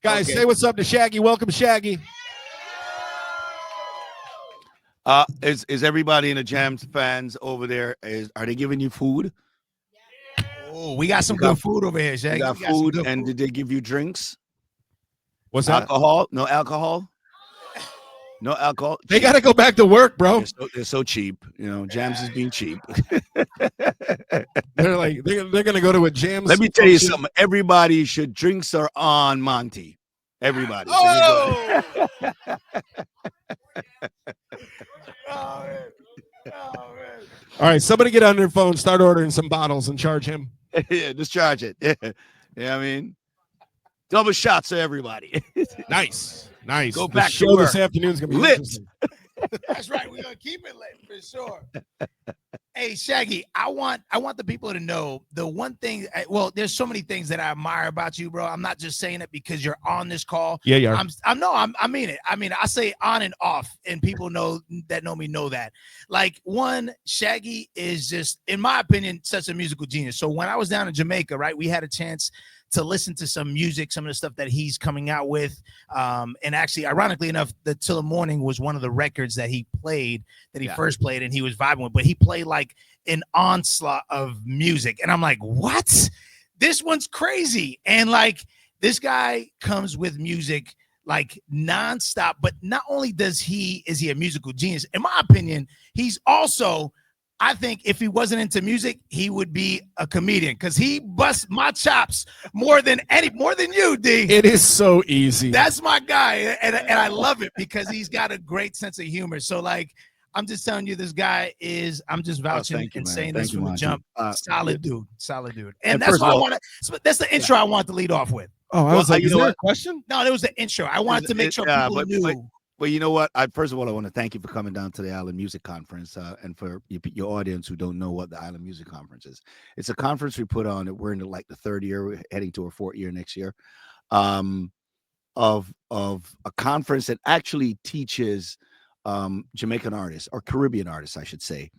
Guys, say what's up to Shaggy. Welcome, Shaggy. Is everybody in the JAMZ fans over there? Are they giving you food? Oh, we got some good food over here, Shaggy. You got food, and did they give you drinks? What's that? Alcohol? No alcohol? No alcohol? They got to go back to work, bro. They're so cheap. You know, JAMZ is being cheap. They're like, they're going to go to a JAMZ. Let me tell you something. Everybody should drinks are on Monte. Everybody. Oh! All right, somebody get on their phone, start ordering some bottles, and charge him. Yeah, just charge it. Yeah, I mean, double shots to everybody. Nice. Go the back show to work. this afternoon is going to be Lit. interesting. That's right. We're gonna keep it lit for sure. Hey, Shaggy, I want the people to know the one thing. Well, there's so many things that I admire about you, bro. I'm not just saying it because you're on this call. Yeah. I mean it. I mean, I say on and off, and people know me know that. Like, one, Shaggy is just, in my opinion, such a musical genius. So when I was down in Jamaica, right, we had a chance to listen to some music, some of the stuff that he's coming out with. And actually, ironically enough, the Til A Mawnin was one of the records that he played, that he first played, and he was vibing with. But he played like an onslaught of music. And I'm like, what? This one's crazy. And like, this guy comes with music like nonstop. But not only is he a musical genius, in my opinion, he's also, I think if he wasn't into music, he would be a comedian, because he busts my chops more than you, D. It is so easy. That's my guy, and I love it because he's got a great sense of humor. So like, I'm just telling you, this guy is. I'm just vouching and saying this from the jump. Solid dude. And that's what I want to. That's the intro I want to lead off with. Oh, I was like, is there a question? No, there was the intro. I wanted to make sure people knew. Well, you know what? First of all, I want to thank you for coming down to the Island Music Conference, and for your audience who don't know what the Island Music Conference is. It's a conference we put on. We're in the third year, we're heading to our fourth year next year, of a conference that actually teaches Jamaican artists, or Caribbean artists, I should say,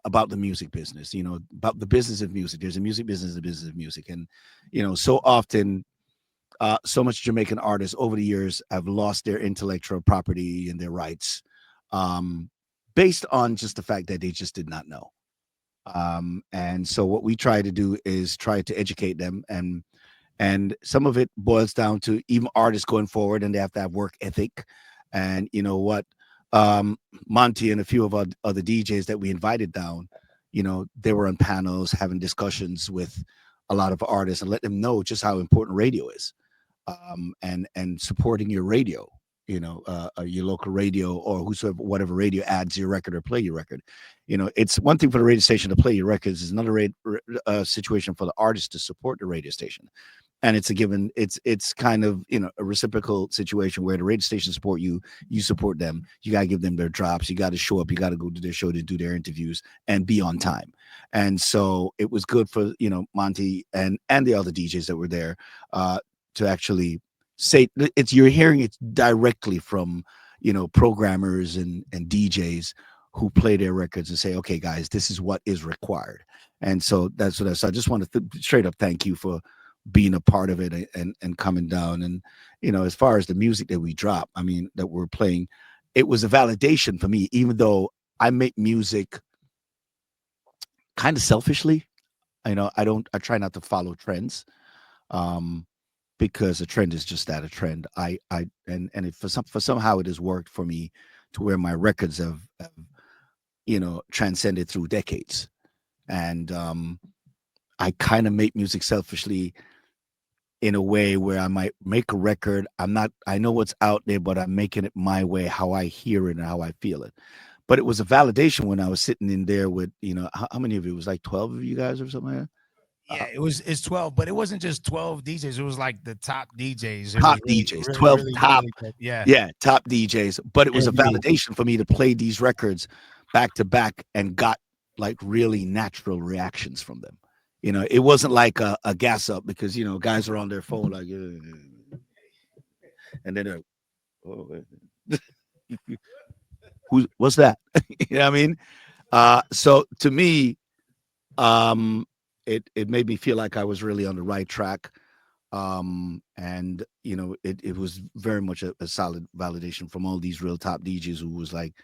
about the music business. You know, about the business of music. There's a music business, the business of music, and you know, so often. So much Jamaican artists over the years have lost their intellectual property and their rights based on just the fact that they just did not know. And so what we try to do is try to educate them. And some of it boils down to even artists going forward, and they have to have work ethic. And you know what? Monte and a few of our other DJs that we invited down, you know, they were on panels having discussions with a lot of artists and let them know just how important radio is. And supporting your radio, you know, your local radio, or whatever radio adds your record or play your record. You know, it's one thing for the radio station to play your records, is another situation for the artist to support the radio station. And it's a given. It's kind of, you know, a reciprocal situation where the radio station support you, you support them. You got to give them their drops. You got to show up. You got to go to their show to do their interviews and be on time. And so it was good for, you know, Monte and the other DJs that were there to actually say you're hearing it directly from, you know, programmers and DJs who play their records and say, okay, guys, this is what is required. And so that's what I just want to straight up thank you for being a part of it and coming down. And, you know, as far as the music that we drop, I mean, that we're playing, it was a validation for me, even though I make music kind of selfishly. You know, I try not to follow trends. Because a trend is just that, a trend. For somehow it has worked for me to where my records have you know, transcended through decades. And I kind of make music selfishly in a way where I might make a record. I know what's out there, but I'm making it my way, how I hear it and how I feel it. But it was a validation when I was sitting in there with, you know, how many of you? It was like 12 of you guys or something like that? Yeah, it's 12, but it wasn't just 12 DJs. It was like the top DJs. Top DJs, 12 top. Yeah, top DJs. But it was a validation for me to play these records back to back and got like really natural reactions from them. You know, it wasn't like a gas up, because, you know, guys are on their phone like, and then they're, oh, what's that? You know what I mean? So to me, it made me feel like I was really on the right track. And it was very much a solid validation from all these real top DJs who was like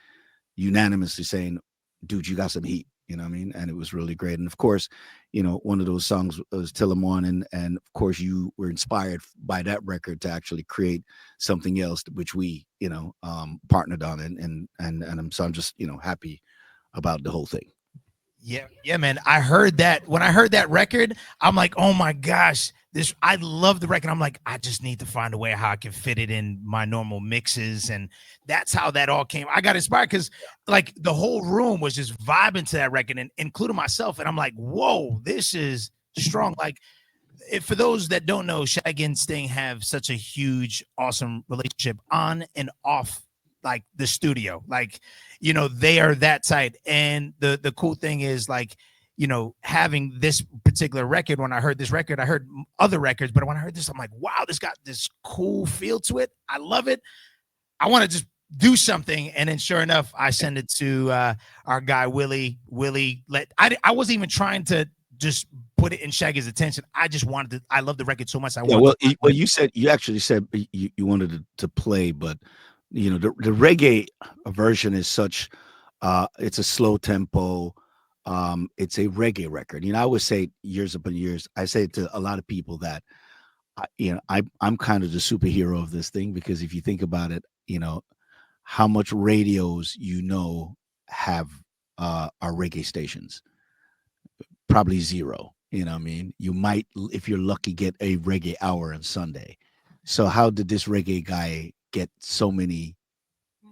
unanimously saying, dude, you got some heat, you know what I mean? And it was really great. And of course, one of those songs was Till A Mawnin, and of course you were inspired by that record to actually create something else, which we partnered on, I'm just happy about the whole thing. Yeah, man. I heard that. When I heard that record, I'm like, oh my gosh, I love the record. I'm like, I just need to find a way how I can fit it in my normal mixes. And that's how that all came. I got inspired because like the whole room was just vibing to that record, and including myself. And I'm like, whoa, this is strong. Like, for those that don't know, Shaggy and Sting have such a huge, awesome relationship on and off like the studio. Like, they are that tight. And the cool thing is, like, having this particular record, when I heard this record, I heard other records, but when I heard this, I'm like, wow, this got this cool feel to it. I love it. I want to just do something. And then sure enough, I send it to our guy, Willie. I wasn't even trying to just put it in Shaggy's attention. I just wanted to, I love the record so much. You actually said you wanted to play, but the reggae version is such it's a slow tempo, it's a reggae record. I always say years upon years, I say to a lot of people that I'm kind of the superhero of this thing, because if you think about it, how much radios have are reggae stations? Probably zero. You know what I mean? You might, if you're lucky, get a reggae hour on Sunday. So how did this reggae guy get so many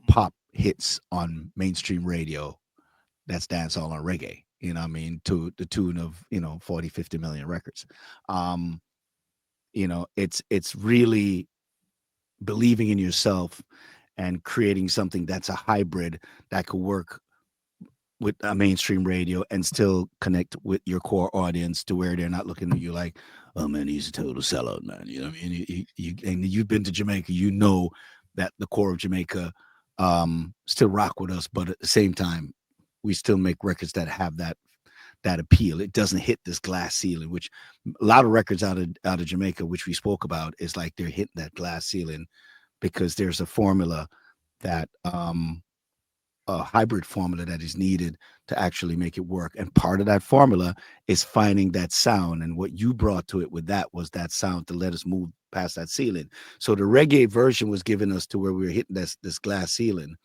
pop hits on mainstream radio that's dancehall on reggae? You know what I mean? To the tune of, 40, 50 million records. It's really believing in yourself and creating something that's a hybrid that could work with a mainstream radio and still connect with your core audience to where they're not looking at you like, oh man, he's a total sellout, man. You know what I mean? And you've been to Jamaica, that the core of Jamaica still rock with us, but at the same time, we still make records that have that appeal. It doesn't hit this glass ceiling, which a lot of records out of Jamaica, which we spoke about, is like they're hitting that glass ceiling because there's a formula that a hybrid formula that is needed to actually make it work. And part of that formula is finding that sound. And what you brought to it with that was that sound to let us move past that ceiling. So the reggae version was giving us to where we were hitting this glass ceiling.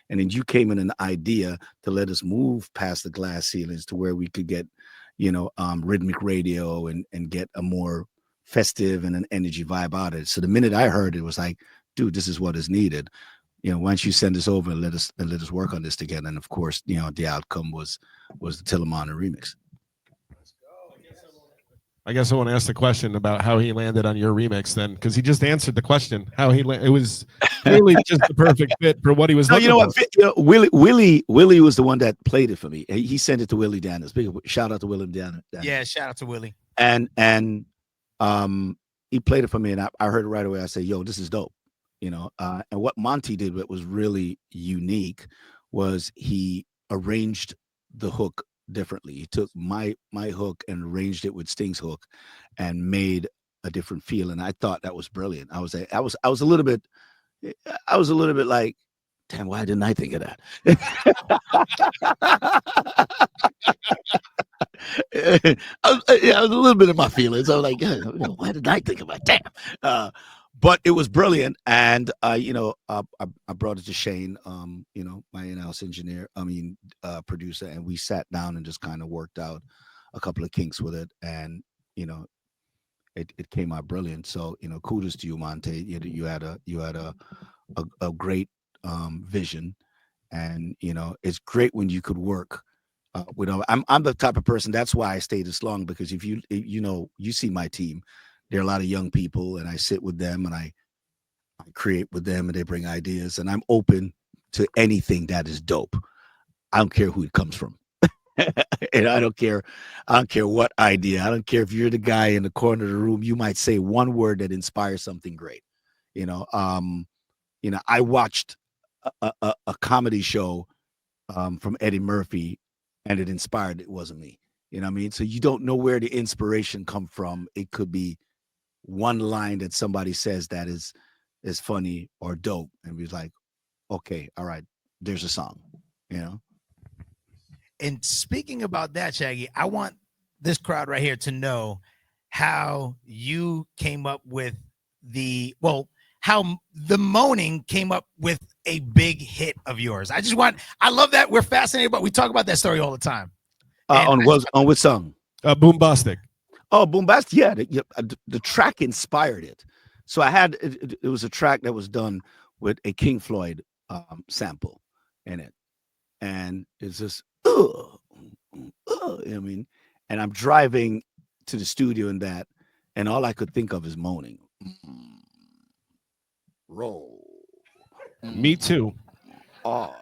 And then you came in an idea to let us move past the glass ceilings to where we could get, rhythmic radio and get a more festive and an energy vibe out of it. So the minute I heard it was like, dude, this is what is needed. Why don't you send us over and let us work on this together? And of course, the outcome was the Til A Mawnin remix. I guess I want to ask the question about how he landed on your remix then, because he just answered the question. It was clearly just the perfect fit for what he was. No, you know what? Willie was the one that played it for me. He sent it to Willie Daniels. Shout out to Willie Daniels. Yeah, shout out to Willie. And he played it for me, and I heard it right away. I said, "Yo, this is dope." And what Monte did, what was really unique, was he arranged the hook differently. He took my hook and arranged it with Sting's hook and made a different feel. And I thought that was brilliant. I was a little bit like, damn, why didn't I think of that? I was a little bit in my feelings. I was like, why did I think of that? Damn. But it was brilliant, and I brought it to Shane, my in-house engineer, producer, and we sat down and just kind of worked out a couple of kinks with it, and it came out brilliant. So kudos to you, Monte. You had a great vision, and it's great when you could work. I'm the type of person. That's why I stayed this long, because if you see my team. There are a lot of young people, and I sit with them and I create with them, and they bring ideas, and I'm open to anything that is dope. I don't care who it comes from. And I don't care what idea. I don't care if you're the guy in the corner of the room. You might say one word that inspires something great. I watched a comedy show from Eddie Murphy, and it inspired. It wasn't me. You know what I mean? So you don't know where the inspiration come from. It could be one line that somebody says that is funny or dope, and we was like, okay, all right, there's a song, you know. And speaking about that, Shaggy, I want this crowd right here to know how you came up with how the Moaning came up with a big hit of yours. I love that. We're fascinated, but we talk about that story all the time. On what song? Boombastic. Oh, Boombastic. Yeah, the track inspired it. So I had it was a track that was done with a King Floyd sample in it, and it's just I mean, and I'm driving to the studio in that, and all I could think of is moaning. Roll. Me too. Oh.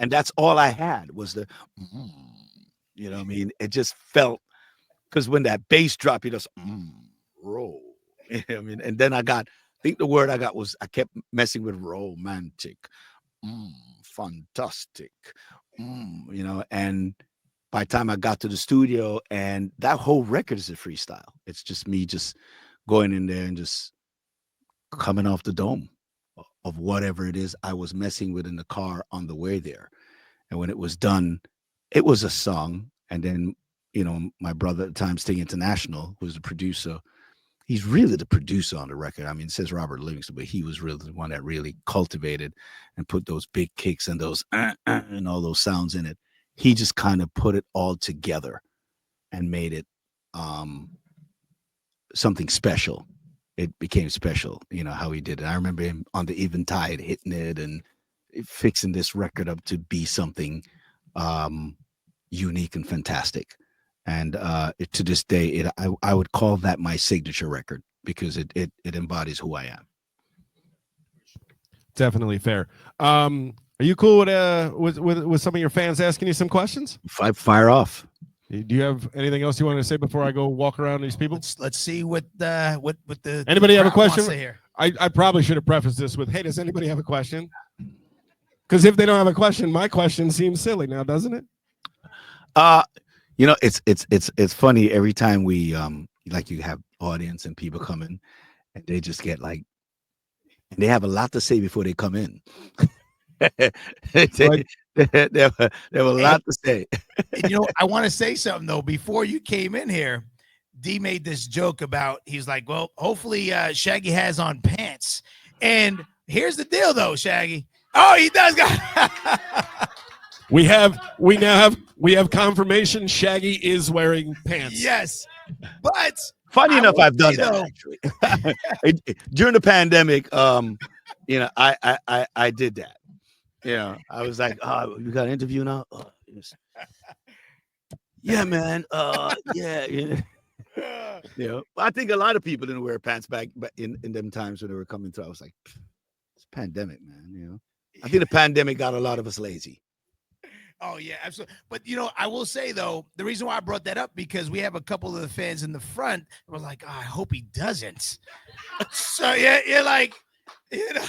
And that's all I had was the, you know what I mean? It just felt, because when that bass drop, you just roll. You know what I mean? And then I think the word I got was, I kept messing with romantic, fantastic, you know, and by the time I got to the studio, and that whole record is a freestyle. It's just me just going in there and just coming off the dome of whatever it is I was messing with in the car on the way there. And when it was done, it was a song. And then, you know, my brother at the time, Sting International, who's the producer, he's really the producer on the record. I mean, it says Robert Livingston, but he was really the one that really cultivated and put those big kicks and those and all those sounds in it. He just kind of put it all together and made it something special. It became special, you know, how he did it. I remember him on the Eventide hitting it and fixing this record up to be something unique and fantastic. And to this day, I would call that my signature record because it embodies who I am. Definitely fair. Are you cool with some of your fans asking you some questions? Fire off. Do you have anything else you want to say before I go walk around these people? Let's see what the anybody have a question? Here. I probably should have prefaced this with, hey, does anybody have a question? Because if they don't have a question, my question seems silly now, doesn't it? You know, it's funny every time we like you have audience and people come in and they just get like, and they have a lot to say before they come in. they have a lot to say. And, you know, I want to say something though. Before you came in here, D made this joke about, he's like, well, hopefully Shaggy has on pants. And here's the deal though, Shaggy. Oh, he does got We now have confirmation Shaggy is wearing pants. Yes. But funny enough, I've done that actually. During the pandemic, you know, I did that. You know, I was like, oh, you got an interview now? Oh, yes. Yeah, man. Yeah. You know, I think a lot of people didn't wear pants back in them times when they were coming through. I was like, it's a pandemic, man. You know, I think the pandemic got a lot of us lazy. Oh yeah, absolutely. But you know, I will say though, the reason why I brought that up because we have a couple of the fans in the front that were like, oh, I hope he doesn't. So yeah, you're like, you know.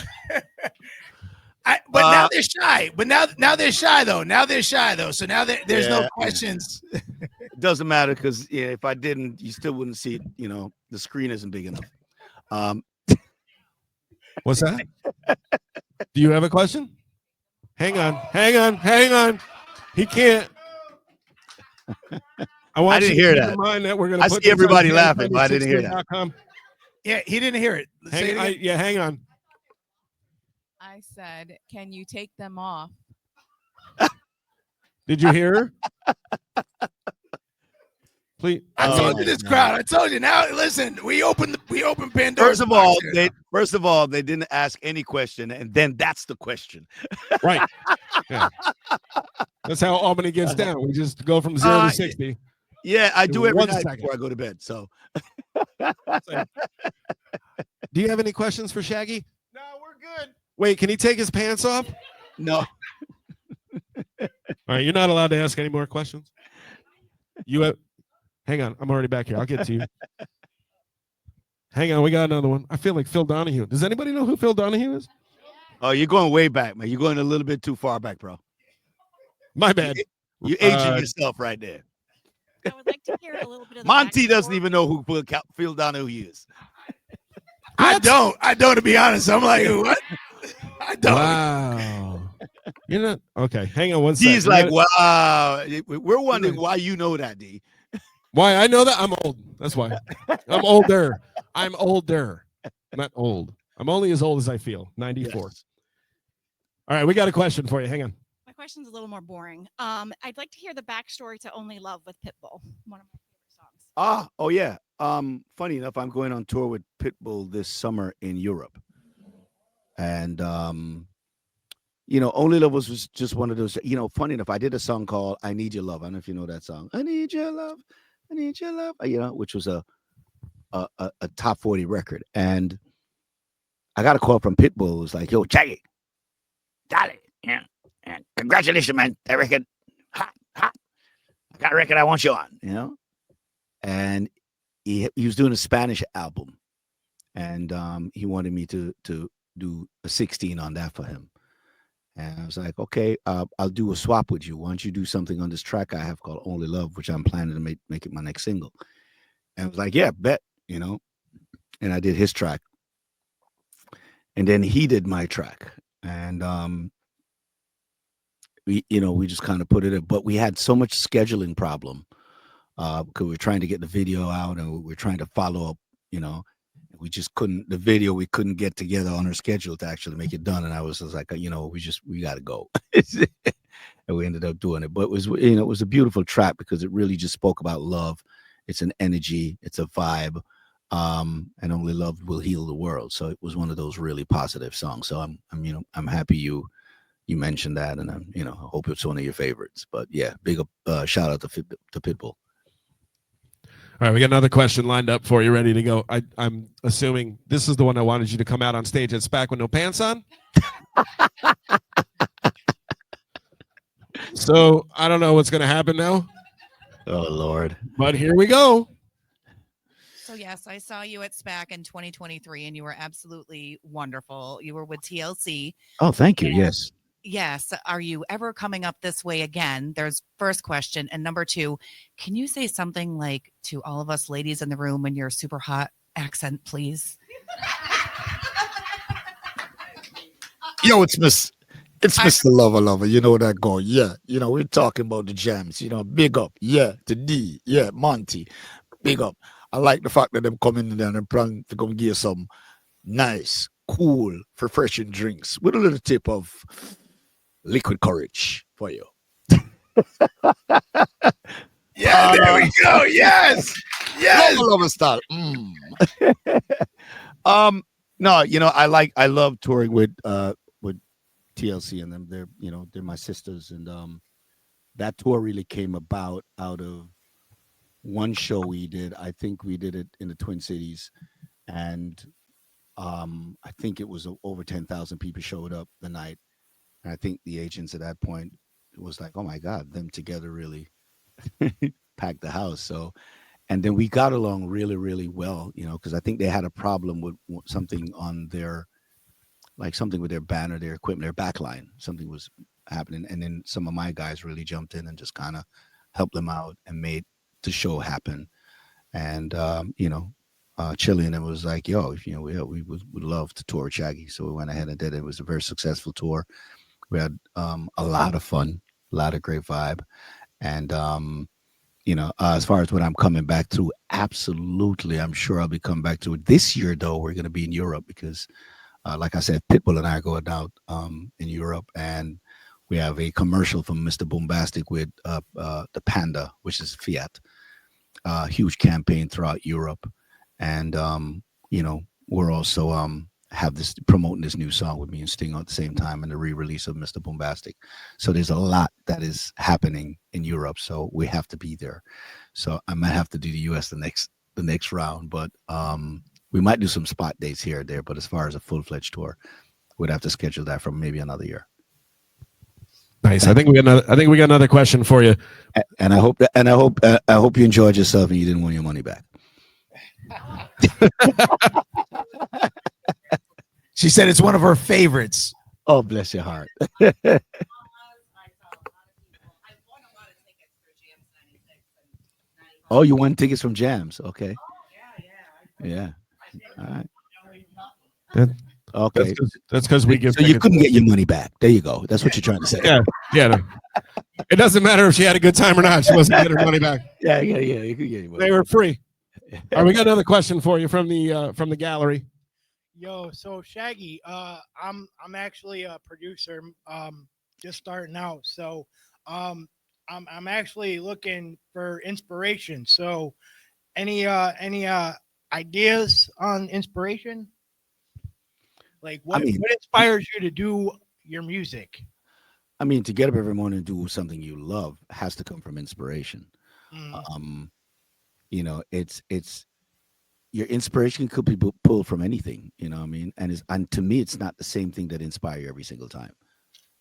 But now they're shy. But now they're shy though. Now they're shy though. So now there's no questions. It doesn't matter because yeah, if I didn't, you still wouldn't see it. You know, the screen isn't big enough. What's that? Do you have a question? Hang on. He can't. I didn't hear that. I see everybody laughing, but I didn't hear that. Yeah, he didn't hear it. Hang on. I said, can you take them off? Did you hear her? Please. I told you this crowd. I told you. Now listen, we opened Pandora's First of all, they didn't ask any question, and then that's the question. Right. Yeah. That's how Albany gets down. We just go from 0 to 60. Yeah, I do every night before I go to bed. So do you have any questions for Shaggy? No, we're good. Wait, can he take his pants off? No. All right, you're not allowed to ask any more questions. Hang on, I'm already back here. I'll get to you. Hang on, we got another one. I feel like Phil Donahue. Does anybody know who Phil Donahue is? Oh, you're going way back, man. You're going a little bit too far back, bro. My bad. You're aging yourself right there. I would like to hear a little bit of the Monte doesn't backstory. even know who Phil Donahue is. I don't, to be honest. I'm like, what? I don't. Wow. You're not okay. Hang on one second. He's like, wow. We're wondering why you know that, D. Why I know that I'm old. That's why. I'm older. I'm older. Not old. I'm only as old as I feel. 94. Yes. All right, we got a question for you. Hang on. My question's a little more boring. I'd like to hear the backstory to Only Love with Pitbull, one of my favorite songs. Oh yeah. Funny enough, I'm going on tour with Pitbull this summer in Europe. And Only Love was just one of those, funny enough, I did a song called I Need Your Love. I don't know if you know that song. I need your love. I need your love. Which was a top 40 record. And I got a call from Pitbull. It was like, yo, Shaggy, darling, yeah, congratulations, man. That record, hot. I got a record I want you on, And he was doing a Spanish album. And he wanted me to do a 16 on that for him. And I was like, okay, I'll do a swap with you. Why don't you do something on this track I have called Only Love, which I'm planning to make it my next single. And I was like, yeah, bet, And I did his track. And then he did my track. And we just kind of put it in. But we had so much scheduling problem because we were trying to get the video out and we were trying to follow up, we just couldn't, we couldn't get together on our schedule to actually make it done. And I was just like, we got to go. And we ended up doing it. But it was, it was a beautiful track because it really just spoke about love. It's an energy, it's a vibe. And only love will heal the world. So it was one of those really positive songs. So I'm happy you mentioned that, and I hope it's one of your favorites. But yeah, big up, shout out to Pitbull. All right, we got another question lined up for you, ready to go. I'm assuming this is the one I wanted you to come out on stage at SPAC with no pants on. So I don't know what's going to happen now. Oh Lord! But here we go. So yes, I saw you at SPAC in 2023, and you were absolutely wonderful. You were with TLC. Oh, thank you. Yes. Yes. Are you ever coming up this way again? There's first question. And number two, can you say something like to all of us ladies in the room in your super hot accent, please? Yo, it's Mr. Lover. You know that guy. Yeah. We're talking about the jams. Big up. Yeah. To D. Yeah. Monte. Big up. I like the fact that them coming in there and plan to come get some nice, cool, refreshing drinks with a little tip of liquid courage for you. Yeah, there we go. Yes. Lover style. No, I love touring with TLC and them. They're my sisters, and that tour really came out of one show we did. I think we did it in the Twin Cities, and I think it was over 10,000 people showed up the night. And I think the agents at that point was like, oh my God, them together really packed the house. So, and then we got along really, really well, because I think they had a problem with something on their, something with their banner, their equipment, their backline. Something was happening. And then some of my guys really jumped in and just kind of helped them out and made the show happen. And, Chilean was like, yo, we would love to tour with Shaggy. So we went ahead and did it. It was a very successful tour. We had a lot of fun, a lot of great vibe. And, as far as what I'm coming back to, absolutely, I'm sure I'll be coming back to it. This year, though, we're going to be in Europe because, like I said, Pitbull and I are going out in Europe. And we have a commercial from Mr. Boombastic with the Panda, which is Fiat. Huge campaign throughout Europe. And, we're also have this promoting this new song with me and Sting at the same time, and the re-release of Mr. Boombastic. So there's a lot that is happening in Europe. So we have to be there. So I might have to do the US the next round, but we might do some spot dates here or there. But as far as a full-fledged tour, we'd have to schedule that for maybe another year. Nice. I think we got another question for you. And I hope you enjoyed yourself and you didn't want your money back. She said it's one of her favorites. Oh, bless your heart. Oh, you won tickets from JAMZ. Okay. Yeah. All right. That- Okay. That's because we give. So you tickets. couldn't get your money back. There you go. That's what you're trying to say. Yeah, yeah. No. It doesn't matter if she had a good time or not. She wasn't getting her money back. Yeah. You could get your money. They were free. All right, we got another question for you from the gallery. Yo, so Shaggy, I'm actually a producer, just starting out. So, I'm actually looking for inspiration. So, any ideas on inspiration? Like what inspires you to do your music? I mean, to get up every morning and do something you love has to come from inspiration. You know, it's your inspiration could be pulled from anything, you know what I mean? And to me, it's not the same thing that inspire you every single time.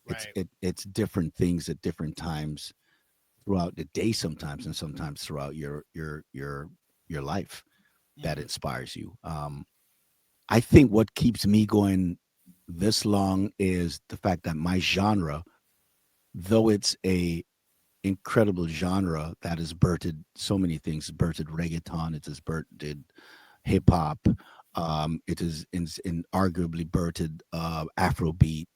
Right. It's different things at different times throughout the day sometimes, and sometimes throughout your life that inspires you. I think what keeps me going this long is the fact that my genre, though it's a incredible genre that has birthed so many things, birthed reggaeton, it has birthed hip hop, it is in arguably birthed Afrobeat,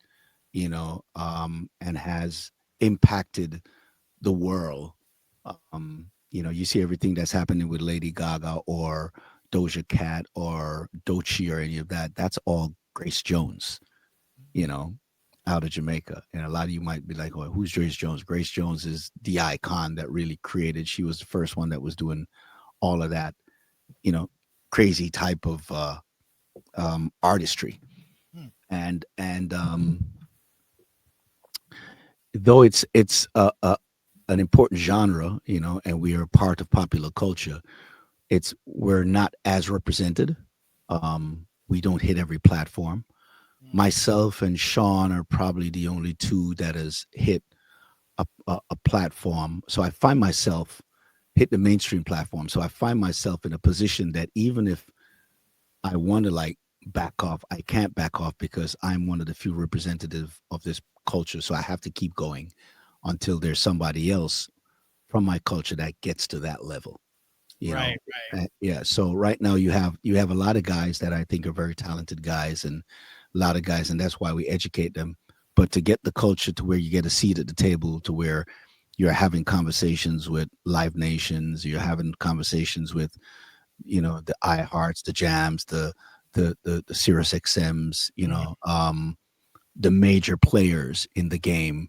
you know, and has impacted the world. You know, you see everything that's happening with Lady Gaga or Doja Cat or Doechii or any of that. That's all Grace Jones, you know, out of Jamaica. And a lot of you might be like, oh, who's Grace Jones? Grace Jones is the icon that really created. She was the first one that was doing all of that, you know, crazy type of artistry. And though it's an important genre, you know, and we are part of popular culture, we're not as represented. We don't hit every platform. Myself and Sean are probably the only two that has hit a platform. So I find myself hit the mainstream platform. So I find myself in a position that even if I want to like back off, I can't back off because I'm one of the few representative of this culture. So I have to keep going until there's somebody else from my culture that gets to that level. You know? Right. Yeah. So right now you have a lot of guys that I think are very talented guys, and a lot of guys, and that's why we educate them. But to get the culture to where you get a seat at the table, to where you're having conversations with Live Nations, you're having conversations with, you know, the iHearts, the JAMZ, the Sirius XMs, you know, the major players in the game,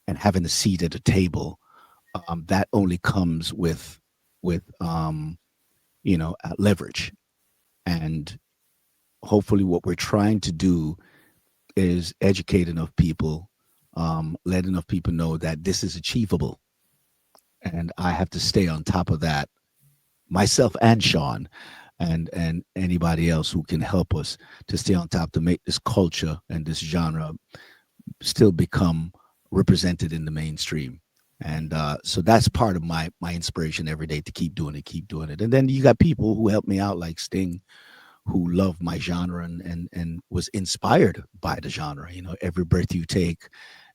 and having a seat at the table, that only comes with you know, leverage. And hopefully what we're trying to do is educate enough people, let enough people know that this is achievable. And I have to stay on top of that, myself and Sean and anybody else who can help us to stay on top, to make this culture and this genre still become represented in the mainstream. And so that's part of my inspiration every day, to keep doing it. And then you got people who help me out, like Sting, who love my genre and was inspired by the genre. You know, Every Breath You Take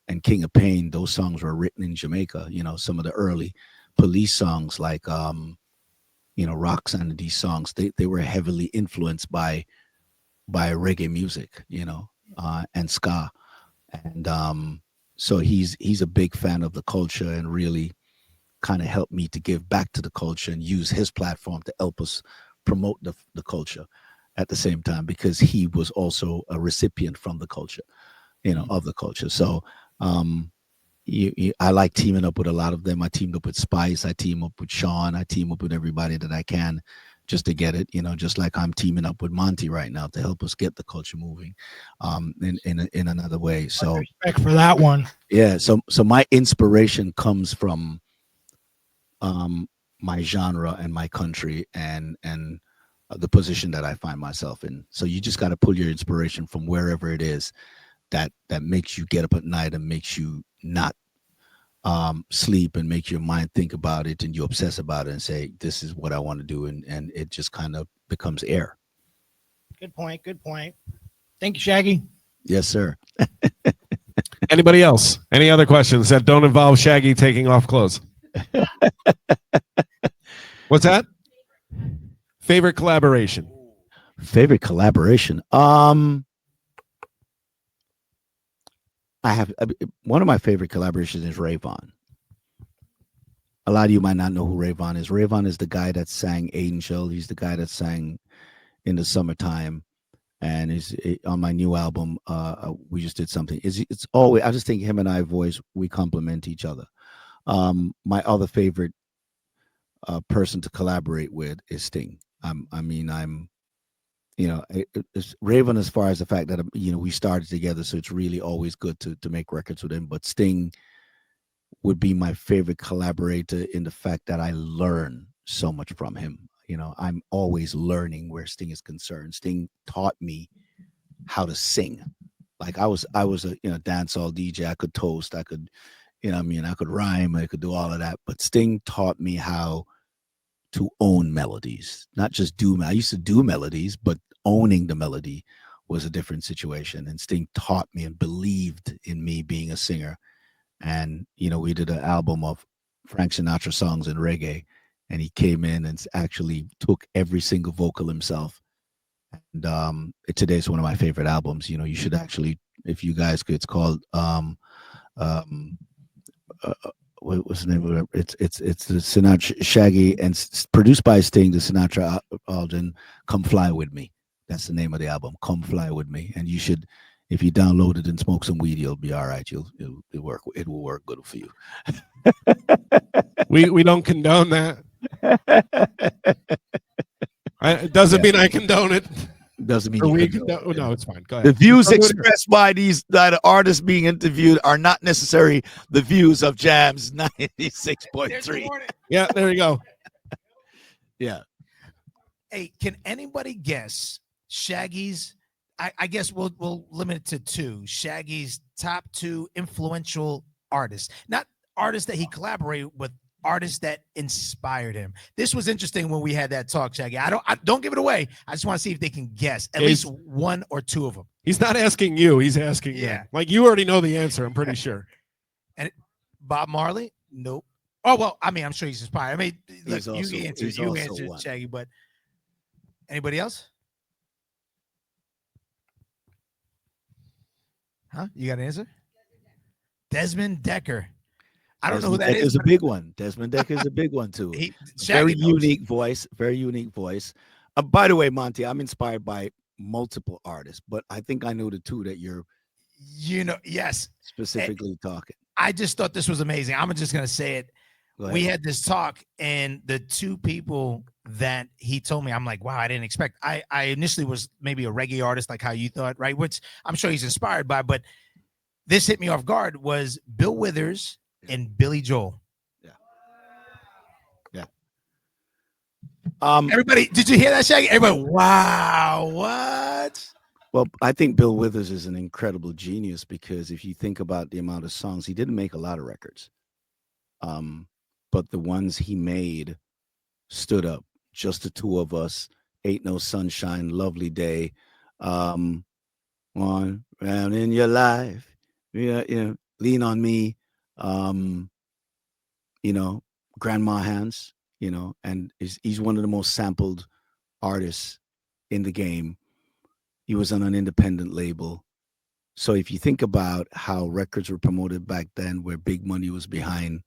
and King of Pain, those songs were written in Jamaica. You know, some of the early Police songs, like you know, Roxanne, these songs, they were heavily influenced by reggae music, you know, and ska. And so he's a big fan of the culture, and really kind of helped me to give back to the culture and use his platform to help us promote the culture at the same time, because he was also a recipient from the culture, you know, of the culture. So I like teaming up with a lot of them. I teamed up with Spice, I team up with Sean, I team up with everybody that I can, just to get it, you know, just like I'm teaming up with Monte right now to help us get the culture moving in another way. So respect for that one. Yeah. So my inspiration comes from my genre and my country and the position that I find myself in. So you just got to pull your inspiration from wherever it is that makes you get up at night and makes you not sleep, and make your mind think about it, and you obsess about it and say, this is what I want to do, and it just kind of becomes air. Good point. Thank you, Shaggy. Yes, sir. Anybody else? Any other questions that don't involve Shaggy taking off clothes? What's that? Favorite collaboration? Favorite collaboration? I have one of my favorite collaborations is Rayvon. A lot of you might not know who Rayvon is. Rayvon is the guy that sang Angel. He's the guy that sang In the Summertime, and is on my new album. We just did something. It's always. I just think him and I voice, we complement each other. My other favorite person to collaborate with is Sting. It's Raven as far as the fact that we started together, so it's really always good to make records with him. But Sting would be my favorite collaborator in the fact that I learn so much from him. I'm always learning where Sting is concerned. Sting taught me how to sing. Like I was a dancehall DJ. I could toast. I could, I could rhyme. I could do all of that. But Sting taught me how to own melodies, not just do. I used to do melodies, but owning the melody was a different situation. And Sting taught me and believed in me being a singer. And we did an album of Frank Sinatra songs and reggae, and he came in and actually took every single vocal himself. And today's one of my favorite albums. You should actually, if you guys could, it's called what's the name of it? It's the Sinatra Shaggy and produced by Sting, the Sinatra album, Come Fly With Me. That's the name of the album, Come Fly With Me. And you should, if you download it and smoke some weed, you'll be all right. It'll work. It will work good for you. We don't condone that. It doesn't mean I condone it. Doesn't mean no, it's fine. Go ahead. The views expressed by the artists being interviewed are not necessarily the views of JAMZ 96.3. Yeah, there you go. Yeah. Hey, can anybody guess Shaggy's? I guess we'll limit it to two. Shaggy's top two influential artists, not artists that he collaborated with, artists that inspired him. This was interesting when we had that talk, Shaggy. I don't give it away. I just want to see if they can guess at least one or two of them. He's not asking you. He's asking them. Like you already know the answer. I'm pretty sure. And Bob Marley? Nope. Oh well, I'm sure he's inspired. Look, you answered, Shaggy. But anybody else? Huh? You got an answer? Desmond Decker. I don't know who that is. It's a big one. Desmond Decker is a big one too. Very unique voice. Very unique voice. By the way, Monte, I'm inspired by multiple artists, but I think I know the two that you're, yes, specifically talking. I just thought this was amazing. I'm just gonna say it. We had this talk, and the two people that he told me, I'm like, wow, I didn't expect. I initially was maybe a reggae artist, like how you thought, right? Which I'm sure he's inspired by, but this hit me off guard. Was Bill Withers and Billy Joel. Yeah. Everybody, did you hear that, Shaggy? Everybody, wow, what? Well, I think Bill Withers is an incredible genius because if you think about the amount of songs, he didn't make a lot of records. But the ones he made stood up. Just the Two of Us, Ain't No Sunshine, Lovely Day, One Round in Your Life, Lean on Me, Grandma Hands, and he's one of the most sampled artists in the game. He was on an independent label. So if you think about how records were promoted back then, where big money was behind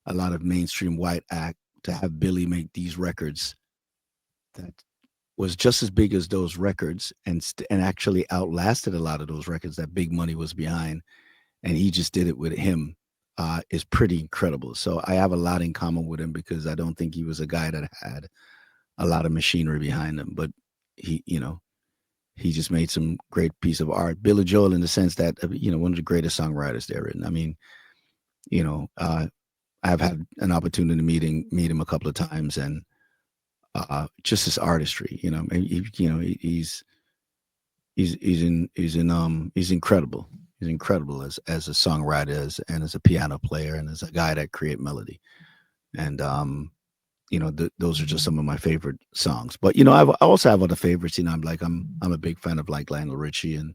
a lot of mainstream white act, to have Billy make these records that was just as big as those records and actually outlasted a lot of those records that big money was behind, and he just did it with him, is pretty incredible. So I have a lot in common with him because I don't think he was a guy that had a lot of machinery behind him, but he just made some great piece of art. Billy Joel, in the sense that, one of the greatest songwriters there written. I've had an opportunity to meet him a couple of times, and just his artistry, he's incredible. He's incredible as a songwriter, and as a piano player, and as a guy that create melody. And those are just some of my favorite songs. But I also have other favorites. I'm a big fan of like Lionel Richie and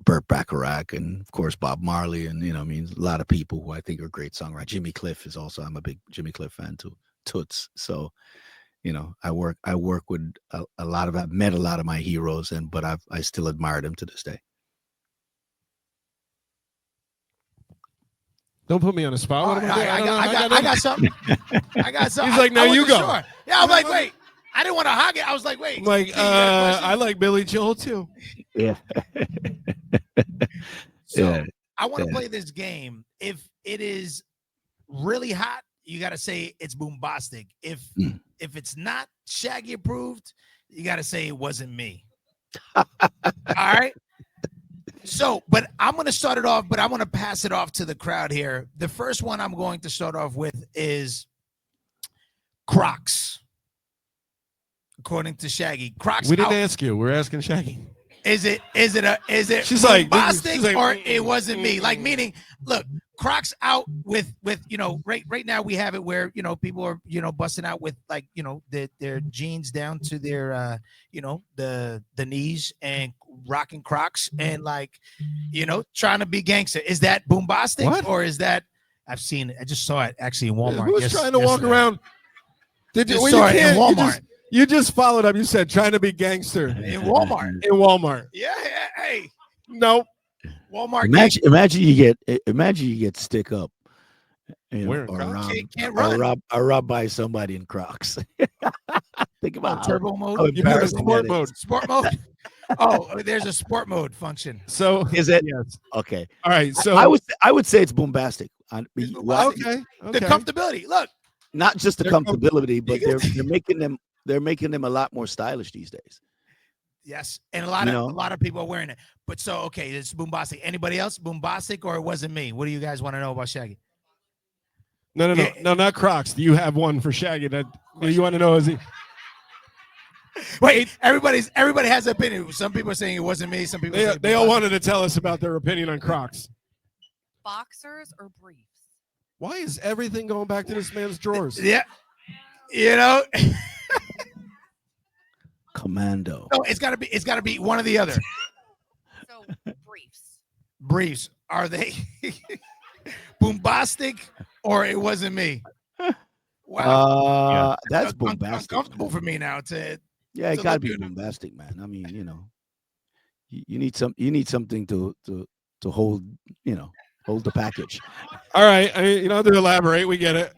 Burt Bacharach, and of course Bob Marley, and a lot of people who I think are great songwriters. Jimmy Cliff is also, I'm a big Jimmy Cliff fan too. toots. So, I work with I've met a lot of my heroes, but I still admire them to this day. Don't put me on the spot. What am I doing? I got something. I got something. He's like, no, you go. Sure. Yeah, I'm like, wait. I didn't want to hog it. I was like, wait. I'm like, I like Billy Joel too. Yeah. So I want to play this game. If it is really hot, you got to say it's boombastic. If it's not Shaggy approved, you got to say it wasn't me. All right. So, but I'm going to start it off, but I want to pass it off to the crowd here. The first one I'm going to start off with is Crocs. According to Shaggy, Crocs. We didn't ask you. We're asking Shaggy. Is it She's like, or it wasn't me? Like, meaning, look, Crocs out with right now we have it where people are busting out with like their jeans down to their the knees and rocking Crocs and like trying to be gangster. Is that boombastic or is that? I've seen it. I just saw it actually in Walmart. Who's trying to walk around? Did you? Just saw it in Walmart. You just followed up. You said trying to be gangster in Walmart. In Walmart. Yeah. Hey. Nope. Walmart. Imagine you get stick up. Or robbed by somebody in Crocs. Think about turbo mode. You have a sport mode. Sport mode. Oh, there's a sport mode function. So is it? Yes. Okay. All right. So I would say it's boombastic. Okay. The comfortability. Look. Not just the comfortability, but they're making them a lot more stylish these days. Yes, and a lot of people are wearing it. But so okay, it's boombastic. Anybody else boombastic or it wasn't me? What do you guys want to know about Shaggy? No, not Crocs. Do you have one for Shaggy that you want to know? Is he? Wait, everybody has an opinion. Some people are saying it wasn't me. Some people they all wanted to tell us about their opinion on Crocs. Boxers or briefs? Why is everything going back to this man's drawers? Yeah, Commando. No, it's gotta be one or the other. So briefs. Briefs, are they boombastic or it wasn't me? Wow, that's boombastic. Uncomfortable for me now to. Yeah, it gotta be boombastic, man. I mean, you need something to hold, hold the package. All right, you don't have to elaborate. We get it.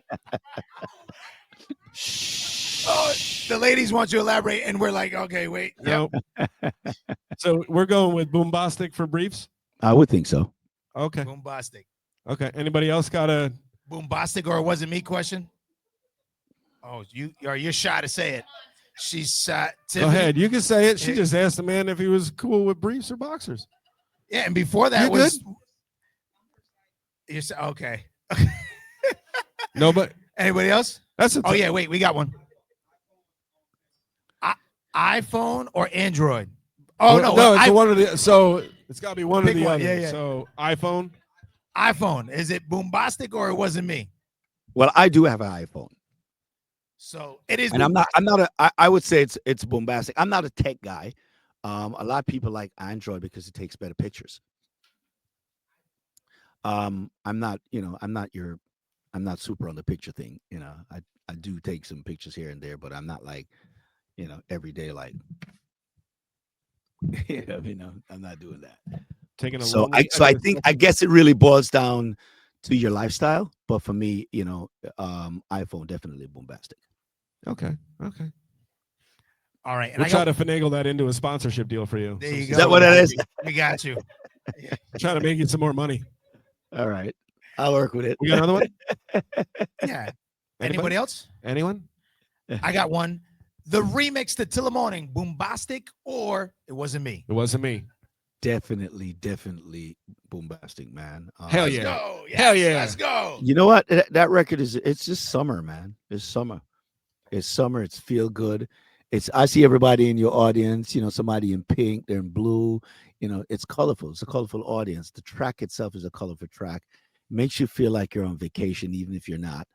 Oh, the ladies want you to elaborate, and we're like, okay, wait. No. So we're going with boombastic for briefs? I would think so. Okay. Boombastic. Okay. Anybody else got a boombastic or it wasn't me question? Oh, you're shy to say it. She's Go ahead. You can say it. She just asked the man if he was cool with briefs or boxers. Yeah, and before that okay. No, but anybody else? That's yeah, wait, we got one. iPhone or Android? Oh no, it's one of the. So it's got to be one or the other. Yeah. So iPhone. Is it boombastic or it wasn't me? Well, I do have an iPhone. So it is. And I would say it's boombastic. I'm not a tech guy. A lot of people like Android because it takes better pictures. I'm not super on the picture thing. I do take some pictures here and there, but I'm not like, every day, like, I'm not doing that. I guess it really boils down to your lifestyle. But for me, iPhone definitely boombastic. Okay. All right. And we'll try to finagle that into a sponsorship deal for you. There you go. Is that what it is? We got you. Try to make you some more money. All right. I'll work with it. We got another one? Yeah. Anybody else? Anyone? I got one. The remix to Til A Mawnin, boombastic or it wasn't me? It wasn't me. Definitely boombastic, man. Hell yeah. Let's go. Yes, Hell yeah. Let's go. You know what? That record it's just summer, man. It's summer. It's feel good. I see everybody in your audience, somebody in pink, they're in blue, it's colorful. It's a colorful audience. The track itself is a colorful track. It makes you feel like you're on vacation, even if you're not.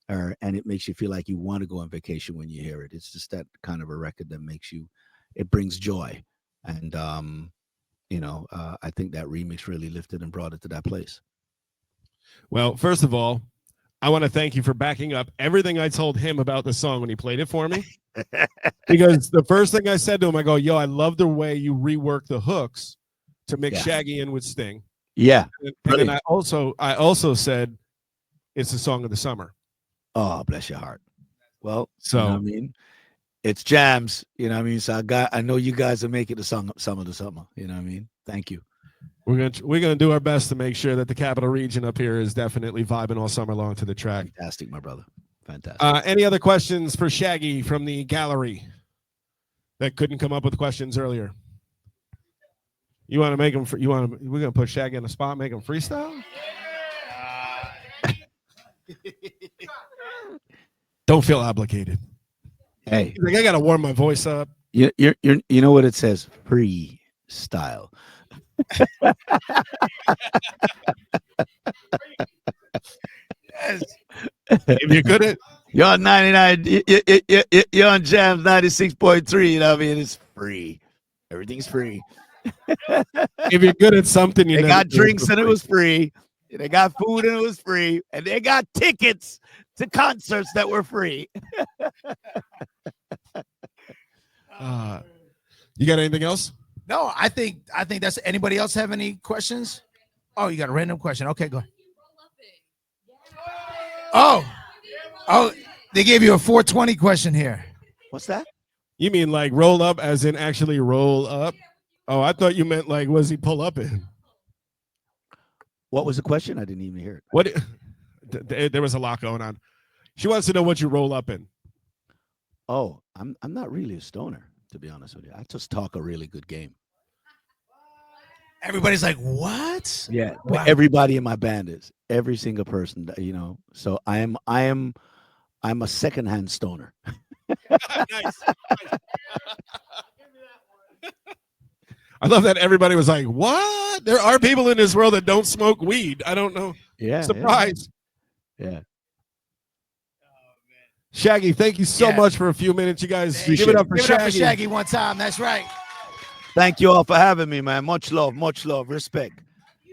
And it makes you feel like you want to go on vacation when you hear it. It's just that kind of a record that it brings joy. And, I think that remix really lifted and brought it to that place. Well, first of all, I want to thank you for backing up everything I told him about the song when he played it for me. Because the first thing I said to him, I go, yo, I love the way you rework the hooks to mix Shaggy in with Sting. Yeah. And then I also said it's the song of the summer. Oh, bless your heart. Well, so you know what I mean, it's JAMZ, you know what I mean? So I know you guys are making the song Summer to Summer, you know what I mean? Thank you. We're gonna do our best to make sure that the capital region up here is definitely vibing all summer long to the track. Fantastic, my brother. Fantastic. Any other questions for Shaggy from the gallery that couldn't come up with questions earlier? You want to make them? We're gonna put Shaggy on the spot, make him freestyle. Don't feel obligated. Hey, he's like, I gotta warm my voice up. You know what it says? Freestyle. Yes. If you're good at, you're on 99. You're on JAMZ 96.3. You know what I mean? It's free. Everything's free. If you're good at something, they got drinks and it was free. They got food and it was free, and they got tickets to concerts that were free. You got anything else? No, I think that's. Anybody else have any questions? Oh, you got a random question. Okay, go ahead. Oh, they gave you a 420 question here. What's that? You mean like roll up as in actually roll up? Oh, I thought you meant like, was he pull up in? What was the question? I didn't even hear it. What? There was a lot going on. She wants to know what you roll up in. Oh, I'm not really a stoner, to be honest with you. I just talk a really good game. Everybody's like, what? Yeah, wow. Everybody in my band is. Every single person, you know. So I'm a secondhand stoner. Nice. I love that everybody was like, what? There are people in this world that don't smoke weed. I don't know. Yeah. Surprise. Yeah. Shaggy, thank you so much for a few minutes. You guys give it up for Shaggy. One time. That's right. Thank you all for having me, man. Much love, respect.